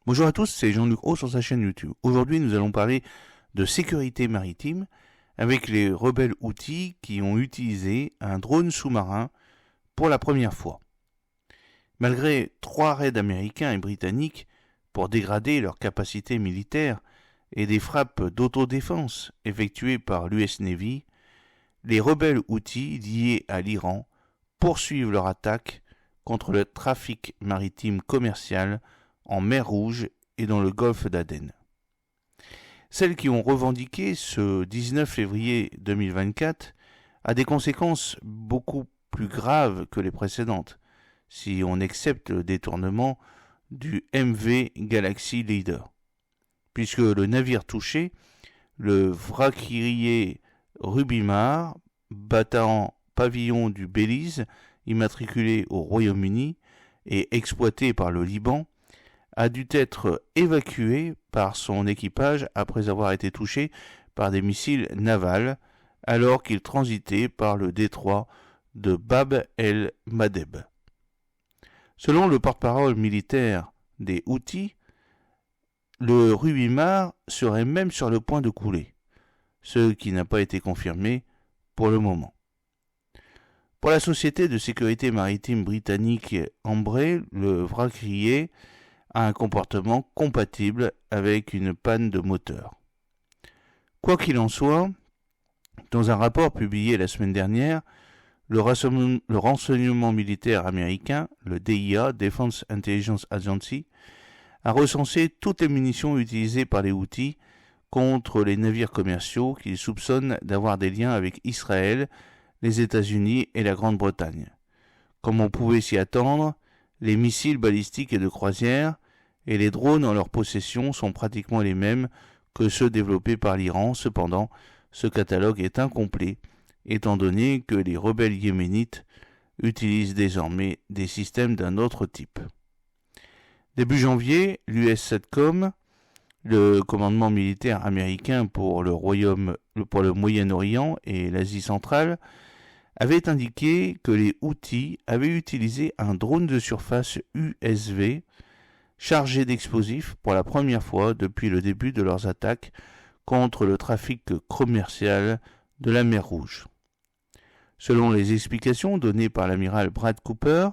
Bonjour à tous, c'est Jean-Luc Haut sur sa chaîne YouTube. Aujourd'hui, nous allons parler de sécurité maritime avec les rebelles Houthis qui ont utilisé un drone sous-marin pour la première fois. Malgré 3 raids américains et britanniques pour dégrader leurs capacités militaires et des frappes d'autodéfense effectuées par l'US Navy, les rebelles Houthis liés à l'Iran poursuivent leur attaque contre le trafic maritime commercial en mer Rouge et dans le golfe d'Aden. Celles qui ont revendiqué ce 19 février 2024 a des conséquences beaucoup plus graves que les précédentes, si on accepte le détournement du MV Galaxy Leader, puisque le navire touché, le vraquirier Rubimar, battant pavillon du Belize, immatriculé au Royaume-Uni et exploité par le Liban, a dû être évacué par son équipage après avoir été touché par des missiles navals alors qu'il transitait par le détroit de Bab el-Mandeb. Selon le porte-parole militaire des Houthis, le Rubimar serait même sur le point de couler, ce qui n'a pas été confirmé pour le moment. Pour la société de sécurité maritime britannique Ambré, le vraquirier a un comportement compatible avec une panne de moteur. Quoi qu'il en soit, dans un rapport publié la semaine dernière, le renseignement militaire américain, le DIA, Defense Intelligence Agency, a recensé toutes les munitions utilisées par les Houthis contre les navires commerciaux qu'ils soupçonnent d'avoir des liens avec Israël, les États-Unis et la Grande-Bretagne. Comme on pouvait s'y attendre, les missiles balistiques et de croisière et les drones en leur possession sont pratiquement les mêmes que ceux développés par l'Iran. Cependant, ce catalogue est incomplet, étant donné que les rebelles yéménites utilisent désormais des systèmes d'un autre type. Début janvier, l'US SATCOM, le commandement militaire américain pour le Moyen-Orient et l'Asie centrale, avait indiqué que les Houthis avaient utilisé un drone de surface USV chargé d'explosifs pour la première fois depuis le début de leurs attaques contre le trafic commercial de la mer Rouge. Selon les explications données par l'amiral Brad Cooper,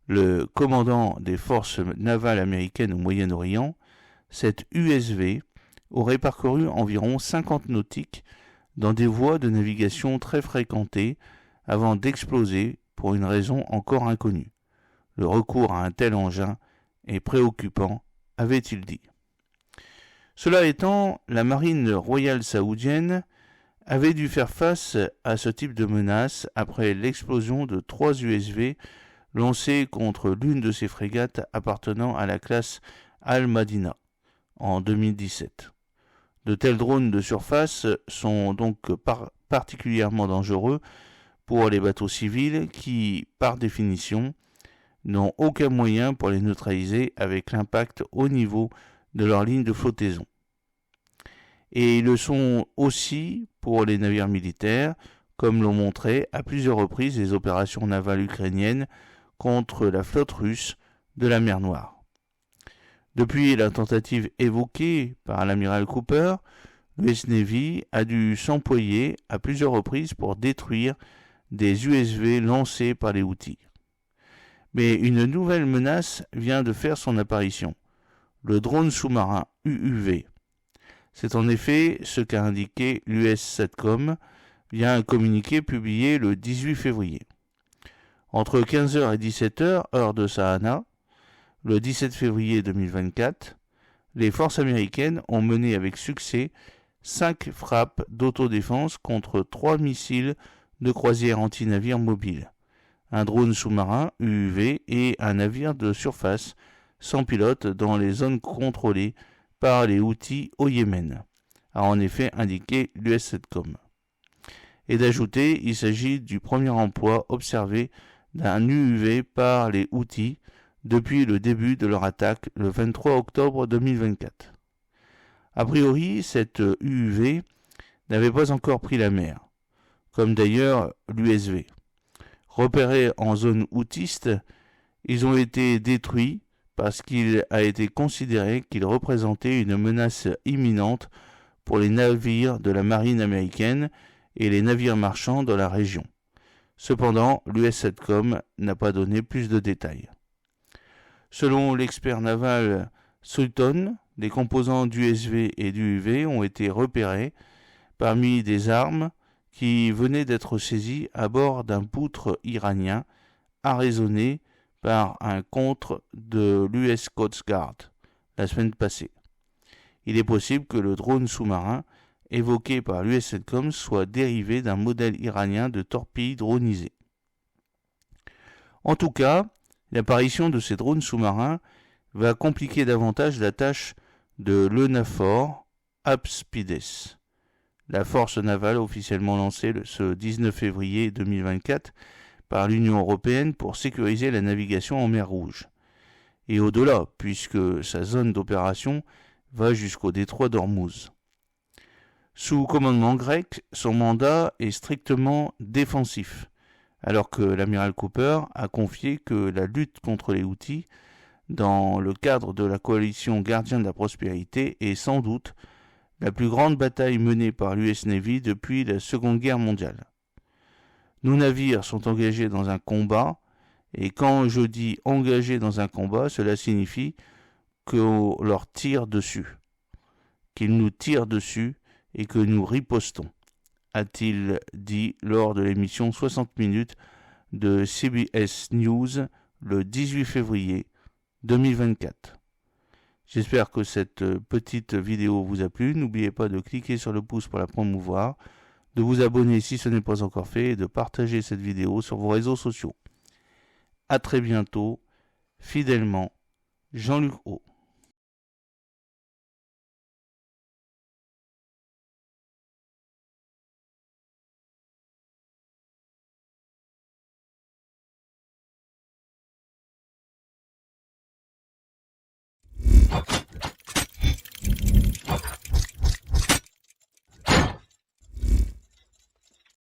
le commandant des forces navales américaines au Moyen-Orient, cette USV aurait parcouru environ 50 nautiques dans des voies de navigation très fréquentées avant d'exploser pour une raison encore inconnue. Le recours à un tel engin est préoccupant, avait-il dit. Cela étant, la marine royale saoudienne avait dû faire face à ce type de menace après l'explosion de 3 USV lancés contre l'une de ses frégates appartenant à la classe Al-Madina en 2017. De tels drones de surface sont donc particulièrement dangereux pour les bateaux civils qui, par définition, n'ont aucun moyen pour les neutraliser avec l'impact au niveau de leur ligne de flottaison. Et ils le sont aussi pour les navires militaires, comme l'ont montré à plusieurs reprises les opérations navales ukrainiennes contre la flotte russe de la mer Noire. Depuis la tentative évoquée par l'amiral Cooper, l'US Navy a dû s'employer à plusieurs reprises pour détruire des USV lancés par les Houthis. Mais une nouvelle menace vient de faire son apparition, le drone sous-marin UUV. C'est en effet ce qu'a indiqué l'US SATCOM via un communiqué publié le 18 février. Entre 15h et 17h, heure de Sahana, le 17 février 2024, les forces américaines ont mené avec succès 5 frappes d'autodéfense contre 3 missiles de croisière anti-navires mobiles, un drone sous-marin UUV et un navire de surface sans pilote dans les zones contrôlées par les Houthis au Yémen, a en effet indiqué l'US SATCOM. Et d'ajouter, il s'agit du premier emploi observé d'un UUV par les Houthis depuis le début de leur attaque le 23 octobre 2024. A priori, cette UUV n'avait pas encore pris la mer, comme d'ailleurs l'USV. Repérés en zone houtiste, ils ont été détruits parce qu'il a été considéré qu'il représentait une menace imminente pour les navires de la marine américaine et les navires marchands dans la région. Cependant, l'US-SATCOM n'a pas donné plus de détails. Selon l'expert naval Sulton, des composants d'USV et d'UUV ont été repérés parmi des armes qui venaient d'être saisies à bord d'un poutre iranien arraisonné par un contre de l'US Coast Guard la semaine passée. Il est possible que le drone sous-marin évoqué par l'US-SATCOM soit dérivé d'un modèle iranien de torpille dronisée. En tout cas, l'apparition de ces drones sous-marins va compliquer davantage la tâche de l'EUNAVFOR APSPIDES, la force navale officiellement lancée ce 19 février 2024 par l'Union européenne pour sécuriser la navigation en mer Rouge, et au-delà, puisque sa zone d'opération va jusqu'au détroit d'Ormuz. Sous commandement grec, son mandat est strictement défensif, alors que l'amiral Cooper a confié que la lutte contre les Houthis, dans le cadre de la coalition Gardiens de la Prospérité, est sans doute la plus grande bataille menée par l'US Navy depuis la Seconde Guerre mondiale. Nos navires sont engagés dans un combat, et quand je dis engagés dans un combat, cela signifie qu'on leur tire dessus, qu'ils nous tirent dessus et que nous ripostons, a-t-il dit lors de l'émission 60 minutes de CBS News le 18 février 2024. J'espère que cette petite vidéo vous a plu. N'oubliez pas de cliquer sur le pouce pour la promouvoir, de vous abonner si ce n'est pas encore fait et de partager cette vidéo sur vos réseaux sociaux. À très bientôt, fidèlement, Jean-Luc O.